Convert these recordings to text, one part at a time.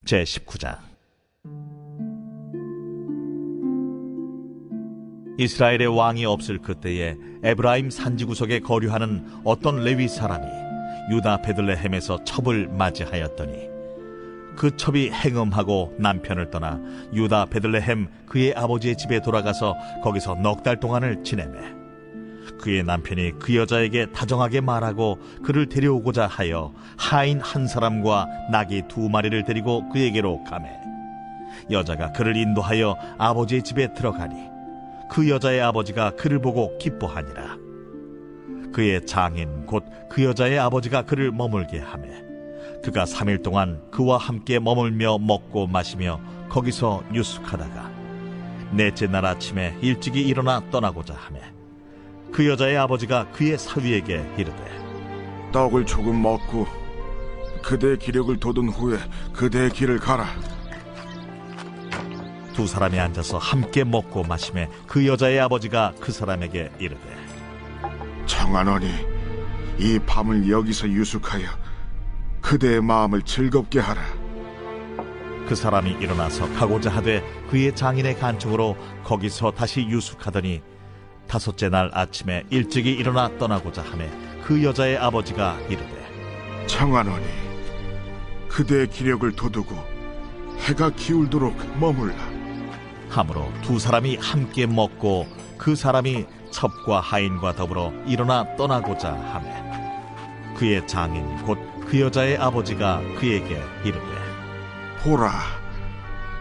제19장. 이스라엘의 왕이 없을 그때에 에브라임 산지 구석에 거류하는 어떤 레위 사람이 유다 베들레헴에서 첩을 맞이하였더니 그 첩이 행음하고 남편을 떠나 유다 베들레헴 그의 아버지의 집에 돌아가서 거기서 넉 달 동안을 지내매 그의 남편이 그 여자에게 다정하게 말하고 그를 데려오고자 하여 하인 한 사람과 나귀 2마리를 데리고 그에게로 가매 여자가 그를 인도하여 아버지의 집에 들어가니 그 여자의 아버지가 그를 보고 기뻐하니라. 그의 장인 곧 그 여자의 아버지가 그를 머물게 하매 그가 3일 동안 그와 함께 머물며 먹고 마시며 거기서 유숙하다가 넷째 날 아침에 일찍이 일어나 떠나고자 하매 그 여자의 아버지가 그의 사위에게 이르되 떡을 조금 먹고 그대의 기력을 돋운 후에 그대의 길을 가라. 두 사람이 앉아서 함께 먹고 마시매 그 여자의 아버지가 그 사람에게 이르되 청하노니 이 밤을 여기서 유숙하여 그대의 마음을 즐겁게 하라. 그 사람이 일어나서 가고자 하되 그의 장인의 간청으로 거기서 다시 유숙하더니 5째 날 아침에 일찍이 일어나 떠나고자 하매 그 여자의 아버지가 이르되 청하노니 그대의 기력을 돋우고 해가 기울도록 머물라. 하므로 두 사람이 함께 먹고 그 사람이 첩과 하인과 더불어 일어나 떠나고자 하매 그의 장인 곧 그 여자의 아버지가 그에게 이르되 보라,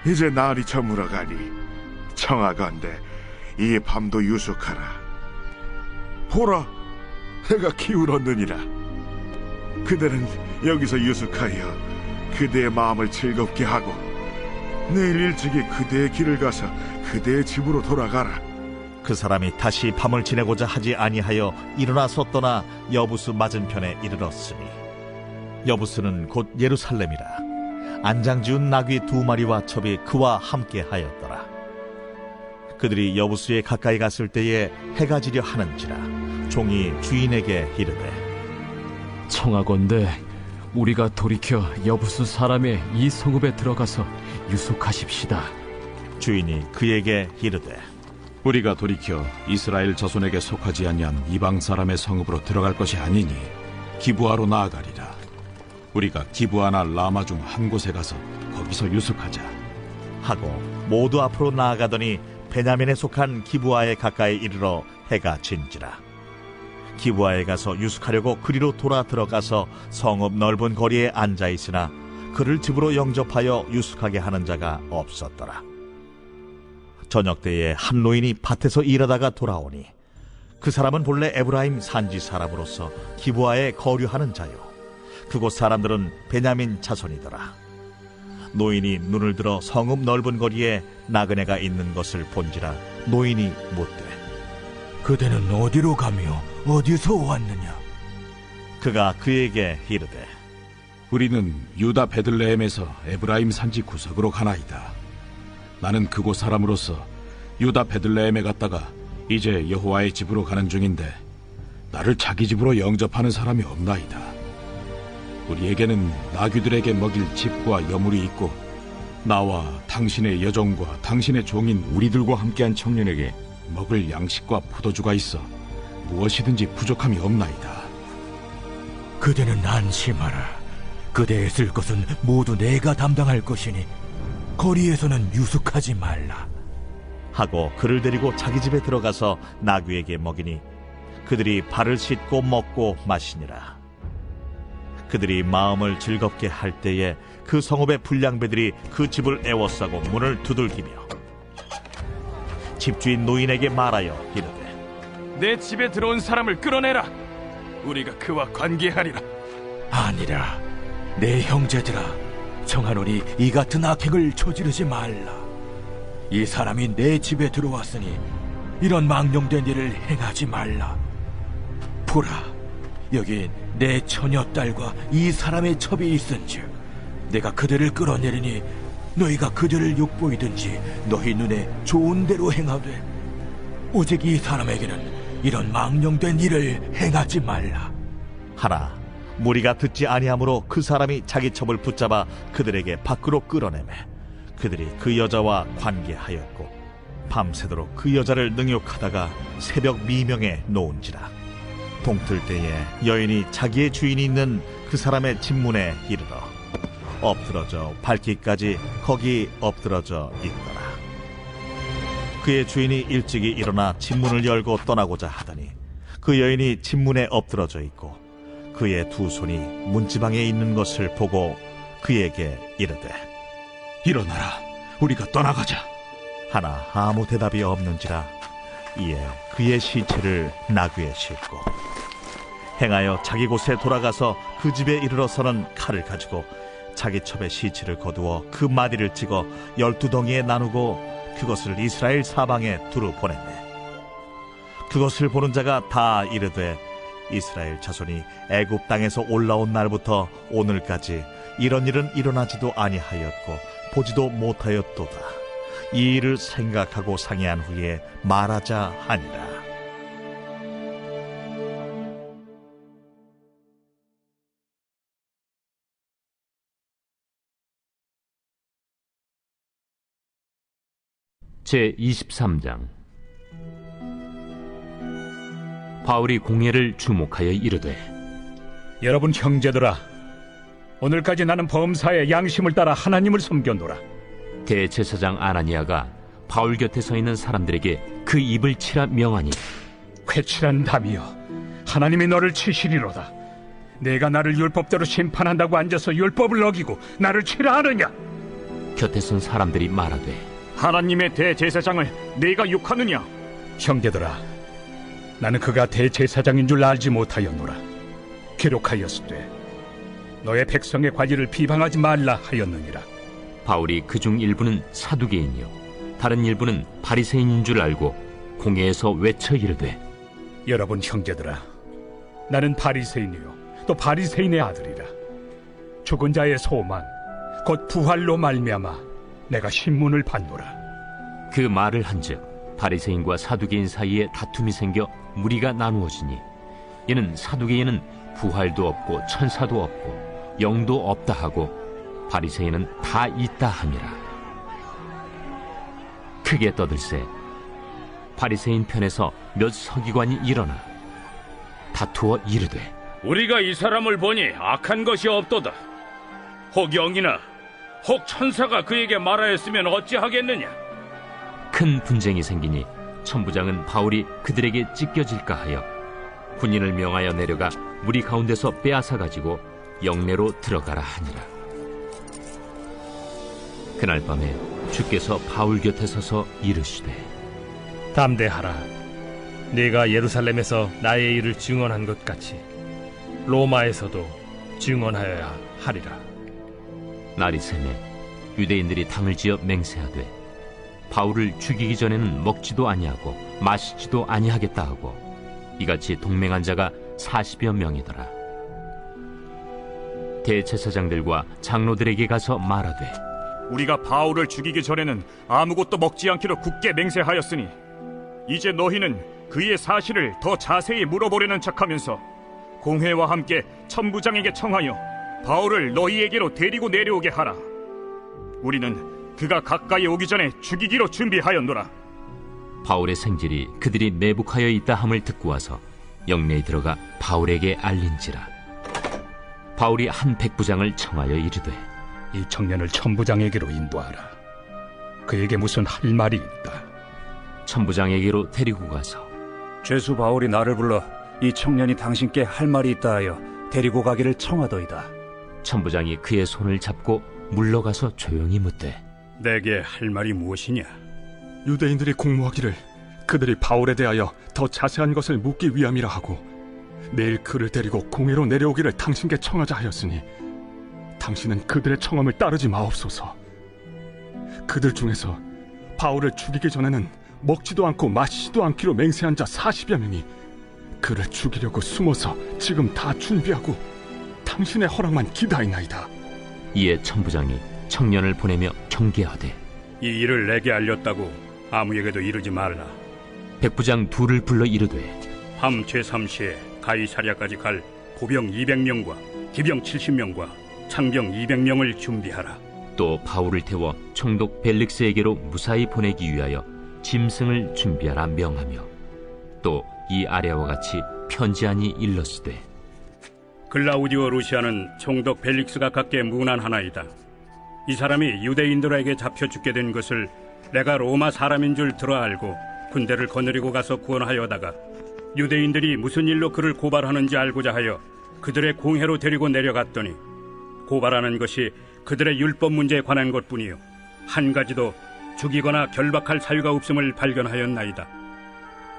이제 날이 저물어가니 청하건대 이 밤도 유숙하라. 보라, 해가 기울었느니라. 그대는 여기서 유숙하여 그대의 마음을 즐겁게 하고 내일 일찍이 그대의 길을 가서 그대의 집으로 돌아가라. 그 사람이 다시 밤을 지내고자 하지 아니하여 일어나서 떠나 여부스 맞은편에 이르렀으니 여부스는 곧 예루살렘이라. 안장지은 나귀 2마리와 첩이 그와 함께 하였더라. 그들이 여부스에 가까이 갔을 때에 해가 지려 하는지라 종이 주인에게 이르되 청하건대 우리가 돌이켜 여부스 사람의 이 성읍에 들어가서 유숙하십시다. 주인이 그에게 이르되 우리가 돌이켜 이스라엘 자손에게 속하지 아니한 이방 사람의 성읍으로 들어갈 것이 아니니 기브아로 나아가리라. 우리가 기브아나 라마 중 한 곳에 가서 거기서 유숙하자 하고 모두 앞으로 나아가더니 베냐민에 속한 기브아에 가까이 이르러 해가 진지라. 기브아에 가서 유숙하려고 그리로 돌아 들어가서 성읍 넓은 거리에 앉아 있으나 그를 집으로 영접하여 유숙하게 하는 자가 없었더라. 저녁 때에 한 노인이 밭에서 일하다가 돌아오니 그 사람은 본래 에브라임 산지 사람으로서 기브아에 거류하는 자요 그곳 사람들은 베냐민 자손이더라. 노인이 눈을 들어 성읍 넓은 거리에 나그네가 있는 것을 본지라 노인이 묻되 그대는 어디로 가며 어디서 왔느냐? 그가 그에게 이르되 우리는 유다 베들레헴에서 에브라임 산지 구석으로 가나이다. 나는 그곳 사람으로서 유다 베들레헴에 갔다가 이제 여호와의 집으로 가는 중인데 나를 자기 집으로 영접하는 사람이 없나이다. 우리에게는 나귀들에게 먹일 집과 여물이 있고 나와 당신의 여종과 당신의 종인 우리들과 함께한 청년에게 먹을 양식과 포도주가 있어 무엇이든지 부족함이 없나이다. 그대는 안심하라. 그대의 쓸 것은 모두 내가 담당할 것이니 거리에서는 유숙하지 말라. 하고 그를 데리고 자기 집에 들어가서 나귀에게 먹이니 그들이 발을 씻고 먹고 마시니라. 그들이 마음을 즐겁게 할 때에 그 성읍의 불량배들이 그 집을 애워싸고 문을 두들기며 집주인 노인에게 말하여 이르되 내 집에 들어온 사람을 끌어내라. 우리가 그와 관계하리라. 아니라 내 형제들아, 청하노니 이 같은 악행을 저지르지 말라. 이 사람이 내 집에 들어왔으니 이런 망령된 일을 행하지 말라. 보라, 여기 내 처녀딸과 이 사람의 첩이 있은즉 내가 그들을 끌어내리니 너희가 그들을 욕보이든지 너희 눈에 좋은 대로 행하되 오직 이 사람에게는 이런 망령된 일을 행하지 말라. 하나 무리가 듣지 아니하므로 그 사람이 자기 첩을 붙잡아 그들에게 밖으로 끌어내매 그들이 그 여자와 관계하였고 밤새도록 그 여자를 능욕하다가 새벽 미명에 놓은지라. 동틀 때에 여인이 자기의 주인이 있는 그 사람의 집문에 이르러 엎드러져 밟기까지 거기 엎드러져 있더라. 그의 주인이 일찍이 일어나 집문을 열고 떠나고자 하더니 그 여인이 집문에 엎드러져 있고 그의 두 손이 문지방에 있는 것을 보고 그에게 이르되 일어나라, 우리가 떠나가자. 하나 아무 대답이 없는지라. 이에 그의 시체를 나귀에 싣고 행하여 자기 곳에 돌아가서 그 집에 이르러서는 칼을 가지고 자기 첩의 시체를 거두어 그 마디를 찍어 12덩이에 나누고 그것을 이스라엘 사방에 두루 보냈네. 그것을 보는 자가 다 이르되 이스라엘 자손이 애굽 땅에서 올라온 날부터 오늘까지 이런 일은 일어나지도 아니하였고 보지도 못하였도다. 이 일을 생각하고 상의한 후에 말하자 하니라. 제23장. 바울이 공회를 주목하여 이르되 여러분 형제들아, 오늘까지 나는 범사에 양심을 따라 하나님을 섬겼노라. 대제사장 아나니아가 바울 곁에 서 있는 사람들에게 그 입을 치라 명하니 회칠한 담이여, 하나님이 너를 치시리로다. 내가 나를 율법대로 심판한다고 앉아서 율법을 어기고 나를 치라 하느냐? 곁에 선 사람들이 말하되 하나님의 대제사장을 네가 욕하느냐? 형제들아, 나는 그가 대제사장인 줄 알지 못하였노라. 기록하였으되 너의 백성의 관리를 비방하지 말라 하였느니라. 바울이 그중 일부는 사두개인이요 다른 일부는 바리새인인 줄 알고 공회에서 외쳐 이르되 여러분 형제들아, 나는 바리새인이요 또 바리새인의 아들이라. 죽은 자의 소망 곧 부활로 말미암아 내가 신문을 받노라. 그 말을 한즉 바리새인과 사두개인 사이에 다툼이 생겨 무리가 나누어지니 이는 사두개인은 부활도 없고 천사도 없고 영도 없다 하고 바리새인은 다 있다 함이라. 크게 떠들세 바리새인 편에서 몇 서기관이 일어나 다투어 이르되 우리가 이 사람을 보니 악한 것이 없도다. 혹 영이나 혹 천사가 그에게 말하였으면 어찌하겠느냐? 큰 분쟁이 생기니 천부장은 바울이 그들에게 찢겨질까 하여 군인을 명하여 내려가 무리 가운데서 빼앗아 가지고 영내로 들어가라 하니라. 그날 밤에 주께서 바울 곁에 서서 이르시되 담대하라. 네가 예루살렘에서 나의 일을 증언한 것 같이 로마에서도 증언하여야 하리라. 날이 새매 유대인들이 당을 지어 맹세하되 바울을 죽이기 전에는 먹지도 아니하고 마시지도 아니하겠다 하고 이같이 동맹한 자가 40여 명이더라. 대제사장들과 장로들에게 가서 말하되 우리가 바울을 죽이기 전에는 아무것도 먹지 않기로 굳게 맹세하였으니 이제 너희는 그의 사실을 더 자세히 물어보려는 척하면서 공회와 함께 천부장에게 청하여 바울을 너희에게로 데리고 내려오게 하라. 우리는 그가 가까이 오기 전에 죽이기로 준비하였노라. 바울의 생질이 그들이 매복하여 있다 함을 듣고 와서 영내에 들어가 바울에게 알린지라. 바울이 한 백부장을 청하여 이르되 이 청년을 천부장에게로 인도하라. 그에게 무슨 할 말이 있다. 천부장에게로 데리고 가서 죄수 바울이 나를 불러 이 청년이 당신께 할 말이 있다 하여 데리고 가기를 청하더이다. 천부장이 그의 손을 잡고 물러가서 조용히 묻되 내게 할 말이 무엇이냐? 유대인들이 공모하기를 그들이 바울에 대하여 더 자세한 것을 묻기 위함이라 하고 내일 그를 데리고 공회로 내려오기를 당신께 청하자 하였으니 당신은 그들의 청함을 따르지 마옵소서. 그들 중에서 바울을 죽이기 전에는 먹지도 않고 마시지도 않기로 맹세한 자 40여 명이 그를 죽이려고 숨어서 지금 다 준비하고 당신의 허락만 기다리나이다. 이에 천부장이 청년을 보내며 경계하되 이 일을 내게 알렸다고 아무에게도 이르지 말라. 백부장 둘을 불러 이르되 밤 제3시에 가이사랴까지 갈 보병 200명과 기병 70명과 창병 200명을 준비하라. 또 바울을 태워 총독 벨릭스에게로 무사히 보내기 위하여 짐승을 준비하라 명하며 또 이 아래와 같이 편지하니 일렀으되 글라우디오 루시아는 총독 벨릭스가 갖게 문안하나이다. 이 사람이 유대인들에게 잡혀 죽게 된 것을 내가 로마 사람인 줄 들어 알고 군대를 거느리고 가서 구원하여다가 유대인들이 무슨 일로 그를 고발하는지 알고자 하여 그들의 공회로 데리고 내려갔더니 고발하는 것이 그들의 율법 문제에 관한 것뿐이요 한 가지도 죽이거나 결박할 사유가 없음을 발견하였나이다.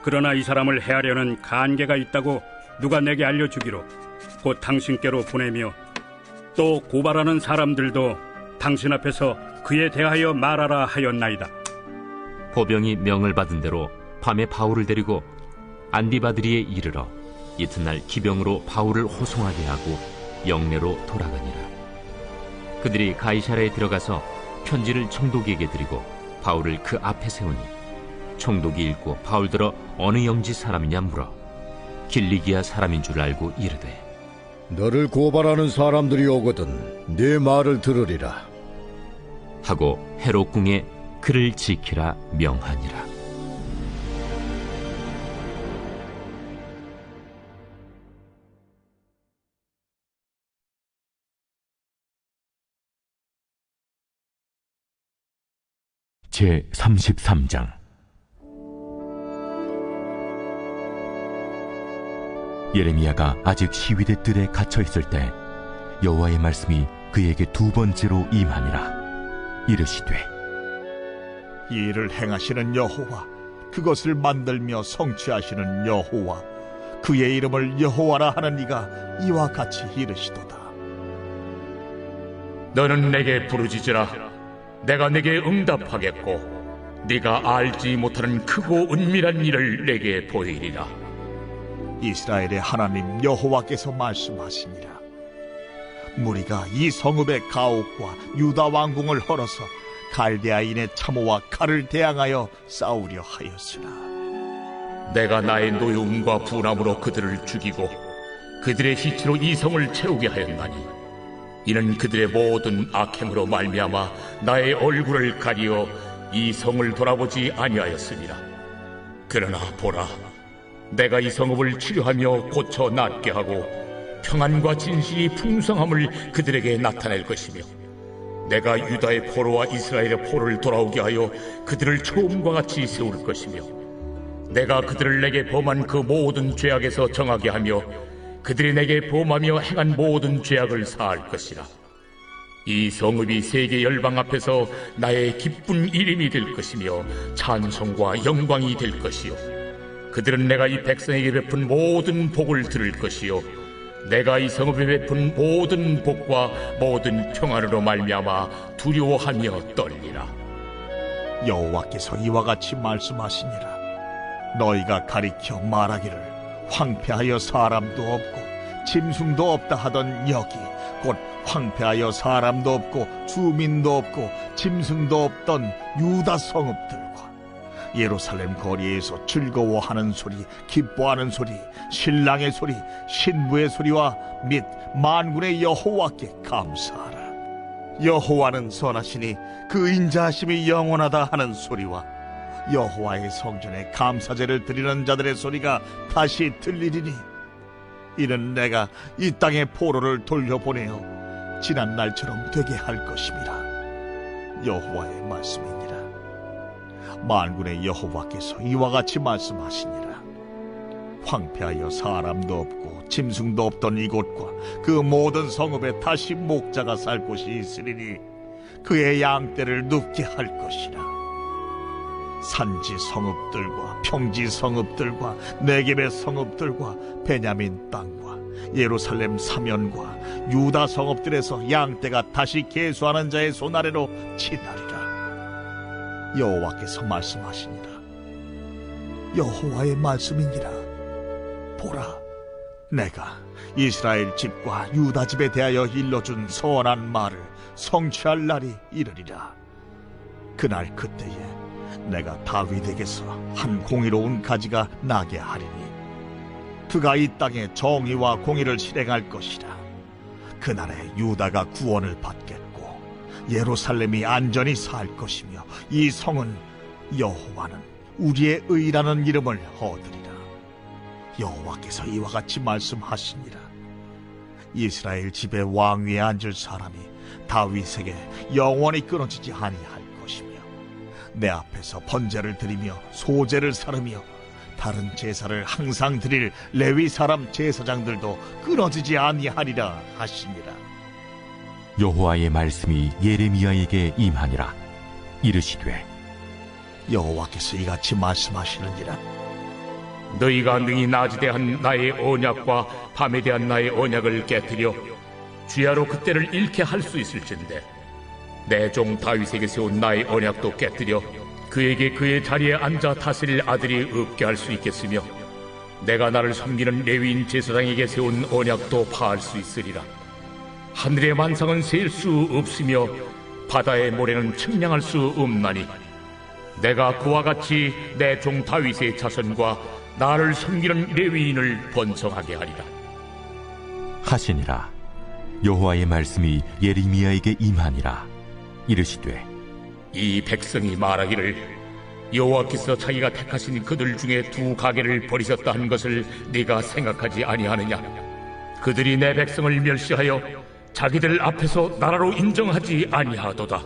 그러나 이 사람을 해하려는 간계가 있다고 누가 내게 알려주기로 곧 당신께로 보내며 또 고발하는 사람들도 당신 앞에서 그에 대하여 말하라 하였나이다. 보병이 명을 받은 대로 밤에 바울을 데리고 안디바드리에 이르러 이튿날 기병으로 바울을 호송하게 하고 영내로 돌아가니라. 그들이 가이사랴에 들어가서 편지를 총독에게 드리고 바울을 그 앞에 세우니 총독이 읽고 바울더러 어느 영지 사람이냐 물어 길리기아 사람인 줄 알고 이르되 너를 고발하는 사람들이 오거든 네 말을 들으리라 하고 헤롯궁에 그를 지키라 명하니라. 제 33장. 예레미야가 아직 시위대 뜰에 갇혀 있을 때 여호와의 말씀이 그에게 두 번째로 임하니라. 이르시되 이 일을 행하시는 여호와, 그것을 만들며 성취하시는 여호와, 그의 이름을 여호와라 하는 이가 이와 같이 이르시도다. 너는 내게 부르짖으라. 내가 내게 응답하겠고 네가 알지 못하는 크고 은밀한 일을 내게 보이리라. 이스라엘의 하나님 여호와께서 말씀하시니라. 무리가 이 성읍의 가옥과 유다 왕궁을 헐어서 갈대아인의 참호와 칼을 대항하여 싸우려 하였으나 내가 나의 노여움과 분함으로 그들을 죽이고 그들의 시체로 이 성을 채우게 하였나니 이는 그들의 모든 악행으로 말미암아 나의 얼굴을 가리어 이 성을 돌아보지 아니하였습니다. 그러나 보라, 내가 이 성읍을 치료하며 고쳐 낫게 하고 평안과 진실이 풍성함을 그들에게 나타낼 것이며 내가 유다의 포로와 이스라엘의 포로를 돌아오게 하여 그들을 처음과 같이 세울 것이며 내가 그들을 내게 범한 그 모든 죄악에서 정하게 하며 그들이 내게 범하며 행한 모든 죄악을 사할 것이라. 이 성읍이 세계 열방 앞에서 나의 기쁜 이름이 될 것이며 찬송과 영광이 될 것이요 그들은 내가 이 백성에게 베푼 모든 복을 들을 것이요 내가 이 성읍에 베푼 모든 복과 모든 평안으로 말미암아 두려워하며 떨리라. 여호와께서 이와 같이 말씀하시니라. 너희가 가리켜 말하기를 황폐하여 사람도 없고 짐승도 없다 하던 여기 곧 황폐하여 사람도 없고 주민도 없고 짐승도 없던 유다 성읍들과 예루살렘 거리에서 즐거워하는 소리, 기뻐하는 소리, 신랑의 소리, 신부의 소리와 및 만군의 여호와께 감사하라. 여호와는 선하시니 그 인자하심이 영원하다 하는 소리와 여호와의 성전에 감사제를 드리는 자들의 소리가 다시 들리리니 이는 내가 이 땅의 포로를 돌려보내어 지난 날처럼 되게 할 것임이라. 여호와의 말씀이니라. 만군의 여호와께서 이와 같이 말씀하시니라. 황폐하여 사람도 없고 짐승도 없던 이곳과 그 모든 성읍에 다시 목자가 살 곳이 있으리니 그의 양떼를 눕게 할 것이라. 산지 성읍들과 평지 성읍들과 네겝의 성읍들과 베냐민 땅과 예루살렘 사면과 유다 성읍들에서 양떼가 다시 계수하는 자의 손 아래로 지나리라. 여호와께서 말씀하시니라. 여호와의 말씀이니라. 보라, 내가 이스라엘 집과 유다 집에 대하여 일러준 선한 말을 성취할 날이 이르리라. 그날 그때에 내가 다윗에게서 한 공의로운 가지가 나게 하리니 그가 이 땅에 정의와 공의를 실행할 것이라. 그날에 유다가 구원을 받겠고 예루살렘이 안전히 살 것이며 이 성은 여호와는 우리의 의라는 이름을 얻으리라. 여호와께서 이와 같이 말씀하시니라. 이스라엘 집의 왕위에 앉을 사람이 다윗에게 영원히 끊어지지 아니할 것이며 내 앞에서 번제를 드리며 소제를 사르며 다른 제사를 항상 드릴 레위 사람 제사장들도 끊어지지 아니하리라 하시니라. 여호와의 말씀이 예레미야에게 임하니라. 이르시되 여호와께서 이같이 말씀하시느니라. 너희가 능히 낮에 대한 나의 언약과 밤에 대한 나의 언약을 깨뜨려 주야로 그때를 잃게 할 수 있을진데 내 종 다윗에게 세운 나의 언약도 깨뜨려 그에게 그의 자리에 앉아 다스릴 아들이 없게 할 수 있겠으며 내가 나를 섬기는 레위인 제사장에게 세운 언약도 파할 수 있으리라. 하늘의 만상은 셀 수 없으며 바다의 모래는 측량할 수 없나니 내가 그와 같이 내 종 다윗의 자손과 나를 섬기는 레위인을 번성하게 하리라 하시니라. 여호와의 말씀이 예레미야에게 임하니라. 이르시되 이 백성이 말하기를 여호와께서 자기가 택하신 그들 중에 두 가게를 버리셨다 한 것을 네가 생각하지 아니하느냐. 그들이 내 백성을 멸시하여 자기들 앞에서 나라로 인정하지 아니하도다.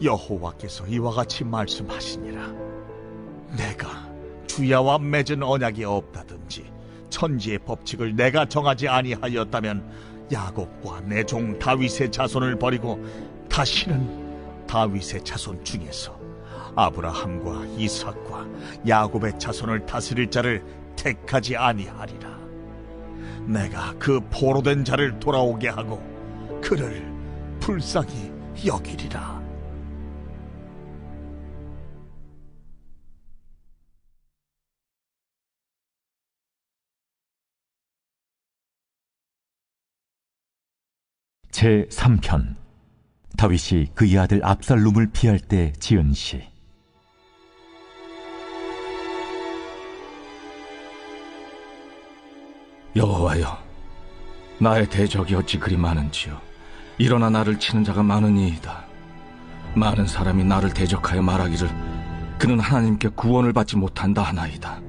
여호와께서 이와 같이 말씀하시니라. 내가 주야와 맺은 언약이 없다든지 천지의 법칙을 내가 정하지 아니하였다면 야곱과 내 종 다윗의 자손을 버리고 다시는 다윗의 자손 중에서 아브라함과 이삭과 야곱의 자손을 다스릴 자를 택하지 아니하리라. 내가 그 포로된 자를 돌아오게 하고 그를 불쌍히 여기리라. 제3편 다윗이 그의 아들 압살롬을 피할 때 지은 시. 여호와여, 나의 대적이 어찌 그리 많은지요. 일어나 나를 치는 자가 많으니이다. 많은 사람이 나를 대적하여 말하기를 그는 하나님께 구원을 받지 못한다 하나이다.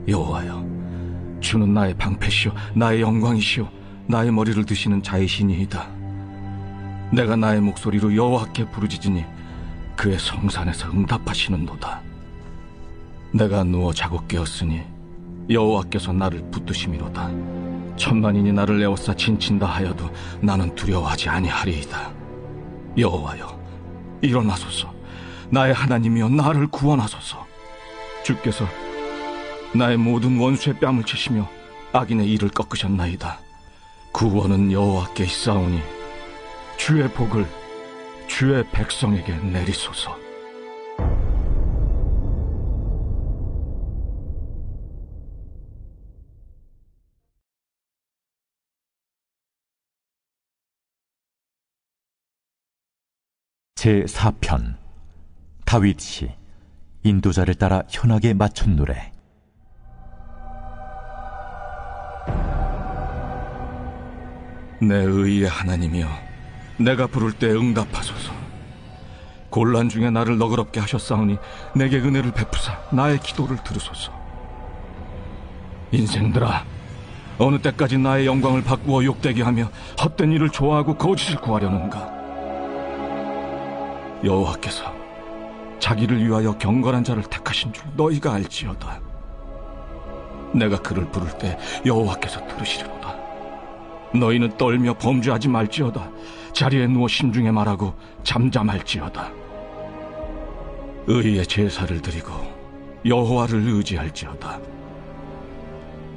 여호와여, 주는 나의 방패시오 나의 영광이시오 나의 머리를 드시는 자이시니이다. 내가 나의 목소리로 여호와께 부르짖으니 그의 성산에서 응답하시는도다. 내가 누워 자고 깨었으니 여호와께서 나를 붙드심이로다. 천만인이 나를 에워싸 진친다 하여도 나는 두려워하지 아니하리이다. 여호와여, 일어나소서. 나의 하나님이여, 나를 구원하소서. 주께서 나의 모든 원수의 뺨을 치시며 악인의 이를 꺾으셨나이다. 구원은 여호와께 있사오니 주의 복을 주의 백성에게 내리소서. 제4편 다윗시 인도자를 따라 현악에 맞춘 노래. 내 의의 하나님이여, 내가 부를 때 응답하소서. 곤란 중에 나를 너그럽게 하셨사오니 내게 은혜를 베푸사 나의 기도를 들으소서. 인생들아, 어느 때까지 나의 영광을 바꾸어 욕되게 하며 헛된 일을 좋아하고 거짓을 구하려는가. 여호와께서 자기를 위하여 경건한 자를 택하신 줄 너희가 알지어다. 내가 그를 부를 때 여호와께서 들으시리로다. 너희는 떨며 범죄하지 말지어다. 자리에 누워 심중에 말하고 잠잠할지어다. 의의 제사를 드리고 여호와를 의지할지어다.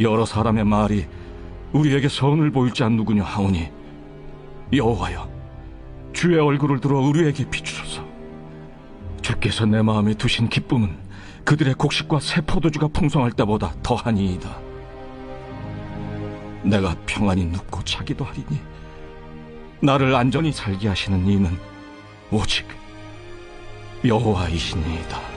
여러 사람의 말이 우리에게 선을 보일 자 누구냐 하오니 여호와여, 주의 얼굴을 들어 우리에게 비추소서. 주께서 내 마음에 두신 기쁨은 그들의 곡식과 새 포도주가 풍성할 때보다 더하니이다. 내가 평안히 눕고 자기도 하리니 나를 안전히 살게 하시는 이는 오직 여호와이시니이다.